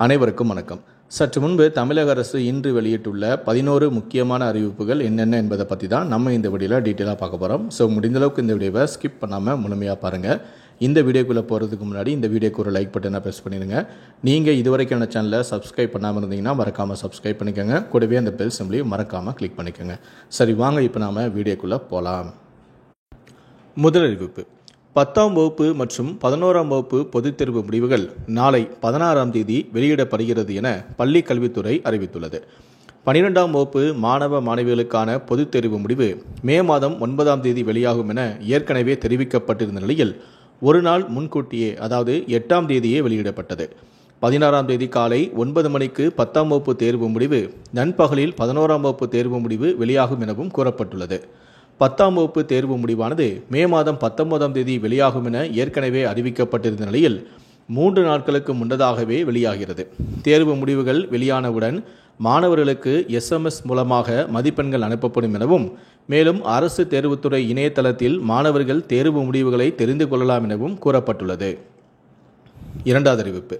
அனைவருக்கும் வணக்கம். சற்று முன்பு தமிழக அரசு இன்று வெளியிட்டுள்ள 11 முக்கியமான அறிவிப்புகள் என்னென்ன என்பதை பற்றி தான் நம்ம இந்த வீடியோவில் டீட்டெயிலாக பார்க்க போகிறோம். ஸோ முடிந்தளவுக்கு இந்த வீடியோவை ஸ்கிப் பண்ணாமல் முழுமையாக பாருங்கள். இந்த வீடியோக்குள்ளே போகிறதுக்கு முன்னாடி இந்த வீடியோக்கு ஒரு லைக் பட்டனை ப்ரெஸ் பண்ணிடுங்க. நீங்கள் இதுவரைக்கான சேனலை சப்ஸ்கிரைப் பண்ணாமல் இருந்தீங்கன்னா மறக்காமல் சப்ஸ்கிரைப் பண்ணிக்கோங்க. கூடவே அந்த பெல் சிம்பளையும் மறக்காமல் கிளிக் பண்ணிக்கோங்க. சரி, வாங்க இப்போ நாம் வீடியோக்குள்ளே போகலாம். முதல் அறிவிப்பு: 10ஆம் வகுப்பு மற்றும் 11ஆம் வகுப்பு பொதுத் தேர்வு முடிவுகள் நாளை 16ஆம் தேதி வெளியிடப்படுகிறது என பள்ளி கல்வித்துறை அறிவித்துள்ளது. 12ஆம் வகுப்பு மாணவ மாணவிகளுக்கான பொதுத் தேர்வு முடிவு மே மாதம் 9ஆம் தேதி வெளியாகும் என ஏற்கனவே தெரிவிக்கப்பட்டிருந்த நிலையில் ஒரு நாள் முன்கூட்டியே, அதாவது 8ஆம் தேதியே வெளியிடப்பட்டது. 16ஆம் தேதி காலை 9 மணிக்கு 10ஆம் வகுப்பு தேர்வு முடிவு, நண்பகலில் 11ஆம் வகுப்பு தேர்வு முடிவு வெளியாகும் எனவும் கூறப்பட்டுள்ளது. 10ஆம் வகுப்பு தேர்வு முடிவானது மே மாதம் 19ஆம் தேதி வெளியாகும் என ஏற்கனவே அறிவிக்கப்பட்டிருந்த நிலையில் 3 நாட்களுக்கு முன்னதாகவே வெளியாகிறது. தேர்வு முடிவுகள் வெளியானவுடன் மாணவர்களுக்கு SMS மூலமாக மதிப்பெண்கள் அனுப்பப்படும் எனவும், மேலும் அரசு தேர்வுத்துறை இணையதளத்தில் மாணவர்கள் தேர்வு முடிவுகளை தெரிந்து கொள்ளலாம் எனவும் கூறப்பட்டுள்ளது. இரண்டாவது அறிவிப்பு: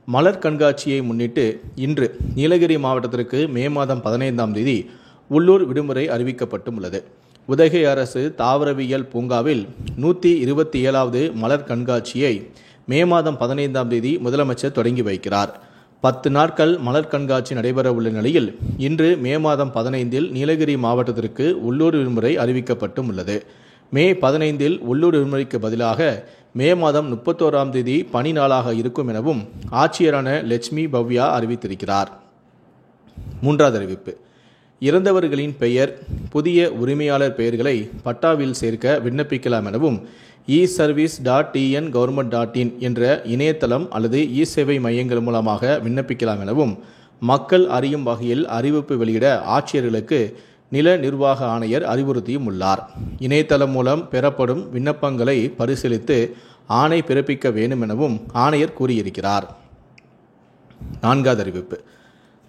மலர் கண்காட்சியை முன்னிட்டு இன்று நீலகிரி மாவட்டத்திற்கு மே மாதம் 15ஆம் தேதி உள்ளூர் விடுமுறை அறிவிக்கப்பட்டுள்ளது. உதகை அரசு தாவரவியல் பூங்காவில் 127வது மலர் கண்காட்சியை மே மாதம் 15ஆம் தேதி முதலமைச்சர் தொடங்கி வைக்கிறார். 10 நாட்கள் மலர் கண்காட்சி நடைபெற உள்ள நிலையில் இன்று மே மாதம் 15இல் நீலகிரி மாவட்டத்திற்கு உள்ளூர் விடுமுறை அறிவிக்கப்பட்டும் உள்ளது. மே 15இல் உள்ளூர் விடுமுறைக்கு பதிலாக மே மாதம் 31ஆம் தேதி பணி நாளாக இருக்கும் எனவும் ஆட்சியரான லட்சுமி பவ்யா அறிவித்திருக்கிறார். மூன்றாவது அறிவிப்பு: இறந்தவர்களின் பெயர், புதிய உரிமையாளர் பெயர்களை பட்டாவில் சேர்க்க விண்ணப்பிக்கலாம் எனவும் eservice.tn-government.in என்ற இணையதளம் அல்லது இ-சேவை மையங்கள் மூலமாக விண்ணப்பிக்கலாம் எனவும் மக்கள் அறியும் வகையில் அறிவிப்பு வெளியிட ஆட்சியர்களுக்கு நில நிர்வாக ஆணையர் அறிவுறுத்தியும் உள்ளார். இணையதளம் மூலம் பெறப்படும் விண்ணப்பங்களை பரிசீலித்து ஆணை பிறப்பிக்க வேண்டும் எனவும் ஆணையர் கூறியிருக்கிறார். நான்காவது அறிவிப்பு: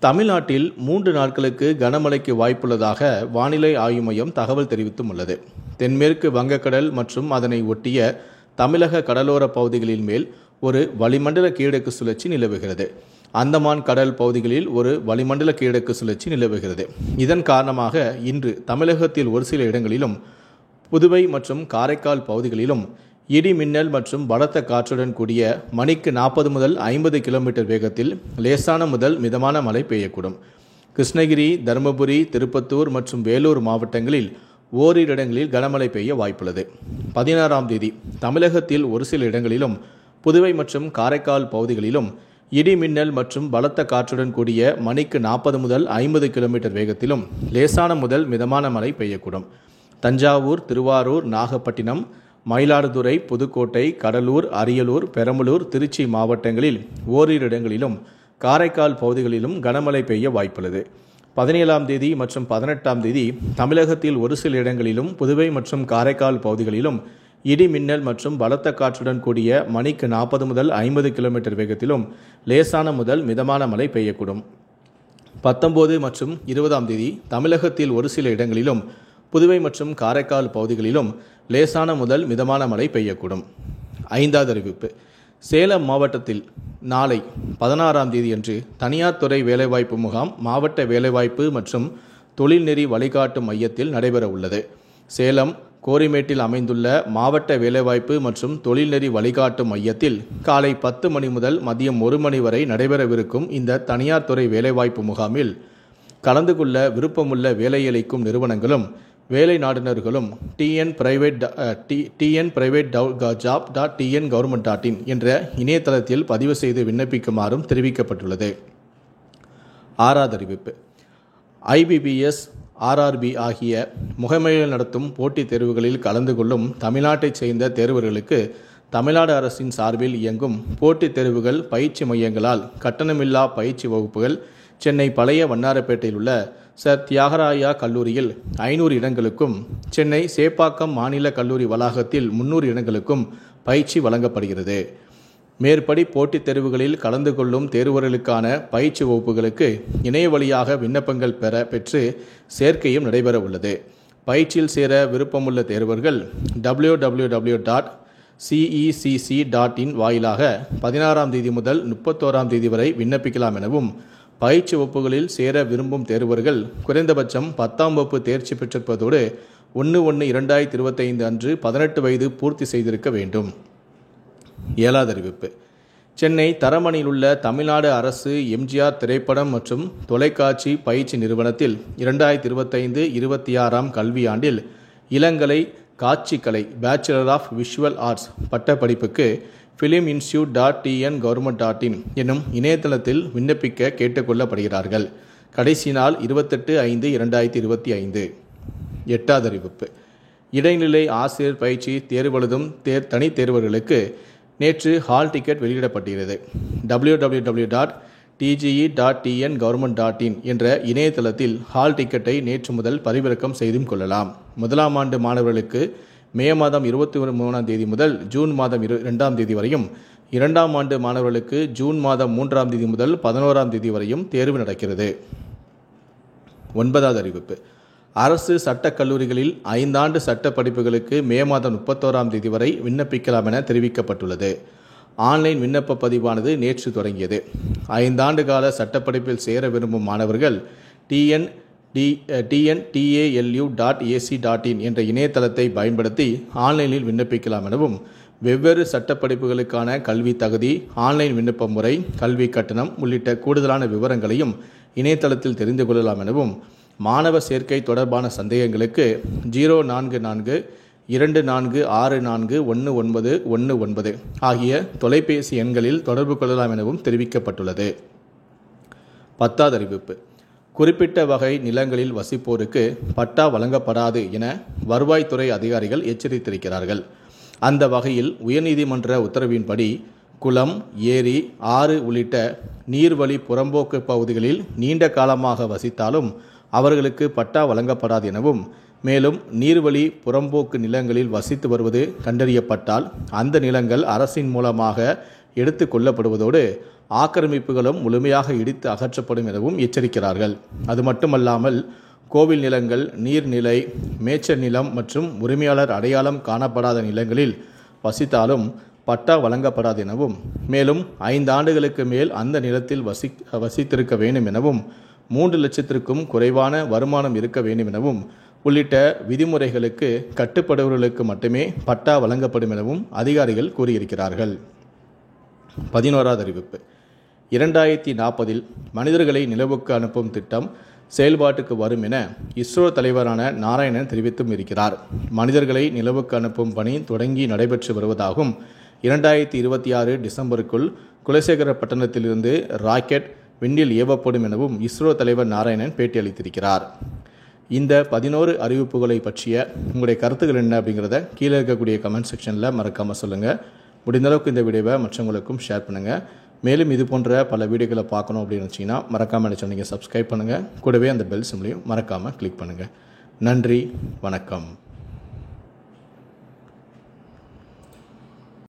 தமிழ்நாட்டில் 3 நாட்களுக்கு கனமழைக்கு வாய்ப்புள்ளதாக வானிலை ஆய்வு மையம் தகவல் தெரிவித்தும் உள்ளது. தென்மேற்கு வங்கக்கடல் மற்றும் அதனை ஒட்டிய தமிழக கடலோர பகுதிகளின் மேல் ஒரு வளிமண்டல கீழடுக்கு சுழற்சி நிலவுகிறது. அந்தமான் கடல் பகுதிகளில் ஒரு வளிமண்டல கீழடுக்கு சுழற்சி நிலவுகிறது. இதன் காரணமாக இன்று தமிழகத்தில் ஒரு சில இடங்களிலும் புதுவை மற்றும் காரைக்கால் பகுதிகளிலும் இடி மின்னல் மற்றும் பலத்த காற்றுடன் கூடிய மணிக்கு 40 முதல் 50 கிலோமீட்டர் வேகத்தில் லேசான முதல் மிதமான மழை பெய்யக்கூடும். கிருஷ்ணகிரி, தருமபுரி, திருப்பத்தூர் மற்றும் வேலூர் மாவட்டங்களில் ஓரிரு இடங்களில் கனமழை பெய்ய வாய்ப்புள்ளது. 16ஆம் தேதி தமிழகத்தில் ஒரு சில இடங்களிலும் புதுவை மற்றும் காரைக்கால் பகுதிகளிலும் இடி மின்னல் மற்றும் பலத்த காற்றுடன் கூடிய மணிக்கு 40 முதல் 50 கிலோமீட்டர் வேகத்திலும் லேசான முதல் மிதமான மழை பெய்யக்கூடும். தஞ்சாவூர், திருவாரூர், நாகப்பட்டினம், மயிலாடுதுறை, புதுக்கோட்டை, கடலூர், அரியலூர், பெரம்பலூர், திருச்சி மாவட்டங்களில் ஓரிரு இடங்களிலும் காரைக்கால் பகுதிகளிலும் கனமழை பெய்ய வாய்ப்புள்ளது. 17ஆம் தேதி மற்றும் 18ஆம் தேதி தமிழகத்தில் ஒரு சில இடங்களிலும் புதுவை மற்றும் காரைக்கால் பகுதிகளிலும் இடி மின்னல் மற்றும் பலத்த காற்றுடன் கூடிய மணிக்கு 40 முதல் 50 கிலோமீட்டர் வேகத்திலும் லேசான முதல் மிதமான மழை பெய்யக்கூடும். 19 மற்றும் 20ஆம் தேதி தமிழகத்தில் ஒரு சில இடங்களிலும் புதுவை மற்றும் காரைக்கால் பகுதிகளிலும் லேசான முதல் மிதமான மழை பெய்யக்கூடும். ஐந்தாவது அறிவிப்பு: சேலம் மாவட்டத்தில் நாளை 16ஆம் தேதியன்று தனியார் துறை வேலைவாய்ப்பு முகாம் மாவட்ட வேலைவாய்ப்பு மற்றும் தொழில்நெறி வழிகாட்டு மையத்தில் நடைபெற உள்ளது. சேலம் கோரிமேட்டில் அமைந்துள்ள மாவட்ட வேலைவாய்ப்பு மற்றும் தொழில்நெறி வழிகாட்டு மையத்தில் காலை 10 மணி முதல் மதியம் 1 மணி வரை நடைபெறவிருக்கும் இந்த தனியார் துறை வேலைவாய்ப்பு முகாமில் கலந்து கொள்ள விருப்பமுள்ள வேலையளிக்கும் நிறுவனங்களும் வேலை நாடுனர்களும் tnprivate.job.tn-government.in என்ற இணையதளத்தில் பதிவு செய்து விண்ணப்பிக்குமாறும் தெரிவிக்கப்பட்டுள்ளது. ஆறாவது அறிவிப்பு: IBPS, RRB ஆகிய முகமைகள் நடத்தும் போட்டித் தேர்வுகளில் கலந்து கொள்ளும் தமிழ்நாட்டைச் சேர்ந்த தேர்வர்களுக்கு தமிழ்நாடு அரசின் சார்பில் இயங்கும் போட்டித் தேர்வுகள் பயிற்சி மையங்களால் கட்டணமில்லா பயிற்சி வகுப்புகள் சென்னை பழைய வண்ணாரப்பேட்டையில் உள்ள சர் தியாகராயா கல்லூரியில் 500 இடங்களுக்கும், சென்னை சேப்பாக்கம் மாநில கல்லூரி வளாகத்தில் 300 இடங்களுக்கும் பயிற்சி வழங்கப்படுகிறது. மேற்படி போட்டித் தேர்வுகளில் கலந்து கொள்ளும் தேர்வர்களுக்கான பயிற்சி வகுப்புகளுக்கு இணைய வழியாக விண்ணப்பங்கள் பெற்று சேர்க்கையும் நடைபெற உள்ளது. பயிற்சியில் சேர விருப்பமுள்ள தேர்வர்கள் www. CECC.in வாயிலாக 16ஆம் தேதி முதல் 31ஆம் தேதி வரை விண்ணப்பிக்கலாம் எனவும், பயிற்சி வகுப்புகளில் சேர விரும்பும் தேர்வர்கள் குறைந்தபட்சம் 10ஆம் வகுப்பு தேர்ச்சி பெற்றிருப்பதோடு 1/1/2025 அன்று 18 வயது பூர்த்தி செய்திருக்க வேண்டும். 7வது அறிவிப்பு. சென்னை தரமணியில் உள்ள தமிழ்நாடு அரசு எம்ஜிஆர் திரைப்படம் மற்றும் தொலைக்காட்சி பயிற்சி நிறுவனத்தில் 2025-26ஆம் கல்வியாண்டில் இளங்கலை காட்சிக்கலை பேச்சுலர் ஆஃப் விஷுவல் ஆர்ட்ஸ் பட்டப்படிப்புக்கு filminstitute.tn government.in என்னும் இணையதளத்தில் விண்ணப்பிக்க கேட்டுக்கொள்ளப்படுகிறார்கள். கடைசி நாள் 28/5/2025. 8வது அறிவிப்பு. இடைநிலை ஆசிரியர் பயிற்சி தேர்வெழுதும் தனித் தேர்வர்களுக்கு நேற்று ஹால் டிக்கெட் வெளியிடப்பட்டுள்ளது. www.tge.tn government.in என்ற இணையதளத்தில் ஹால் டிக்கெட்டை நேற்று முதல் பதிவிறக்கம் செய்து கொள்ளலாம். முதலாம் ஆண்டு மாணவர்களுக்கு மே மாதம் 23ஆம் தேதி முதல் ஜூன் மாதம் 2ஆம் தேதி வரையும், 2ஆம் ஆண்டு மாணவர்களுக்கு ஜூன் மாதம் 3ஆம் தேதி முதல் 11ஆம் தேதி வரையும் தேர்வு நடக்கிறது. 9வது அறிவிப்பு. அரசு சட்டக் கல்லூரிகளில் 5 ஆண்டு சட்ட படிப்புகளுக்கு மே மாதம் 31ஆம் தேதி வரை விண்ணப்பிக்கலாம் என தெரிவிக்கப்பட்டுள்ளது. ஆன்லைன் விண்ணப்ப பதிவானது நேற்று தொடங்கியது. 5 ஆண்டு கால சட்டப்படிப்பில் சேர விரும்பும் மாணவர்கள் tntalu.ac.in என்ற இணையதளத்தை பயன்படுத்தி ஆன்லைனில் விண்ணப்பிக்கலாம் எனவும், வெவ்வேறு சட்டப்படிப்புகளுக்கான கல்வி தகுதி, ஆன்லைன் விண்ணப்ப முறை, கல்வி கட்டணம் உள்ளிட்ட கூடுதலான விவரங்களையும் இணையதளத்தில் தெரிந்து கொள்ளலாம் எனவும், மாணவ சேர்க்கை தொடர்பான சந்தேகங்களுக்கு 044-2464-1919 ஆகிய தொலைபேசி எண்களில் தொடர்பு கொள்ளலாம் எனவும் தெரிவிக்கப்பட்டுள்ளது. 10வது அறிவிப்பு. குறிப்பிட்ட வகை நிலங்களில் வசிப்போருக்கு பட்டா வழங்கப்படாது என வருவாய்த்துறை அதிகாரிகள் எச்சரித்திருக்கிறார்கள். அந்த வகையில் உயர்நீதிமன்ற உத்தரவின்படி குளம், ஏரி, ஆறு உள்ளிட்ட நீர்வழி புறம்போக்கு பகுதிகளில் நீண்ட காலமாக வசித்தாலும் அவர்களுக்கு பட்டா வழங்கப்படாது எனவும், மேலும் நீர்வழி புறம்போக்கு நிலங்களில் வசித்து வருவது கண்டறியப்பட்டால் அந்த நிலங்கள் அரசின் மூலமாக எடுத்து கொள்ளப்படுவதோடு ஆக்கிரமிப்புகளும் முழுமையாக இடித்து அகற்றப்படும் எனவும் எச்சரிக்கிறார்கள். அது மட்டுமல்லாமல் கோவில் நிலங்கள், நீர்நிலை, மேய்ச்சல் நிலம் மற்றும் உரிமையாளர் அடையாளம் காணப்படாத நிலங்களில் வசித்தாலும் பட்டா வழங்கப்படாது எனவும், மேலும் 5 ஆண்டுகளுக்கு மேல் அந்த நிலத்தில் வசித்திருக்க வேண்டும் எனவும், 3 லட்சத்திற்கும் குறைவான வருமானம் இருக்க வேண்டும் எனவும் உள்ளிட்ட விதிமுறைகளுக்கு கட்டுப்படுபவர்களுக்கு மட்டுமே பட்டா வழங்கப்படும் எனவும் அதிகாரிகள் கூறியிருக்கிறார்கள். 11வது அறிவிப்பு. 2040 மனிதர்களை நிலவுக்கு அனுப்பும் திட்டம் செயல்பாட்டுக்கு வரும் என இஸ்ரோ தலைவரான நாராயணன் தெரிவித்தும் இருக்கிறார். மனிதர்களை நிலவுக்கு அனுப்பும் பணி தொடங்கி நடைபெற்று வருவதாகவும், 2026 டிசம்பருக்குள் குலசேகரப்பட்டினத்திலிருந்து ராக்கெட் விண்ணில் ஏவப்படும் எனவும் இஸ்ரோ தலைவர் நாராயணன் பேட்டியளித்திருக்கிறார். இந்த 11 அறிவிப்புகளை பற்றிய உங்களுடைய கருத்துக்கள் என்ன அப்படிங்கிறத கீழே இருக்கக்கூடிய கமெண்ட் செக்ஷனில் மறக்காமல் சொல்லுங்கள். முடிந்தளவுக்கு இந்த வீடியோவை மற்றவங்களுக்கும் ஷேர் பண்ணுங்கள். மேலும் இது போன்ற பல வீடியோக்களை பார்க்கணும் அப்படின்னு வச்சிங்கன்னா மறக்காமல் நினச்சா நீங்கள் சப்ஸ்கிரைப் பண்ணுங்கள். கூடவே அந்த பெல் சிம்லையும் மறக்காமல் கிளிக் பண்ணுங்கள். நன்றி, வணக்கம்.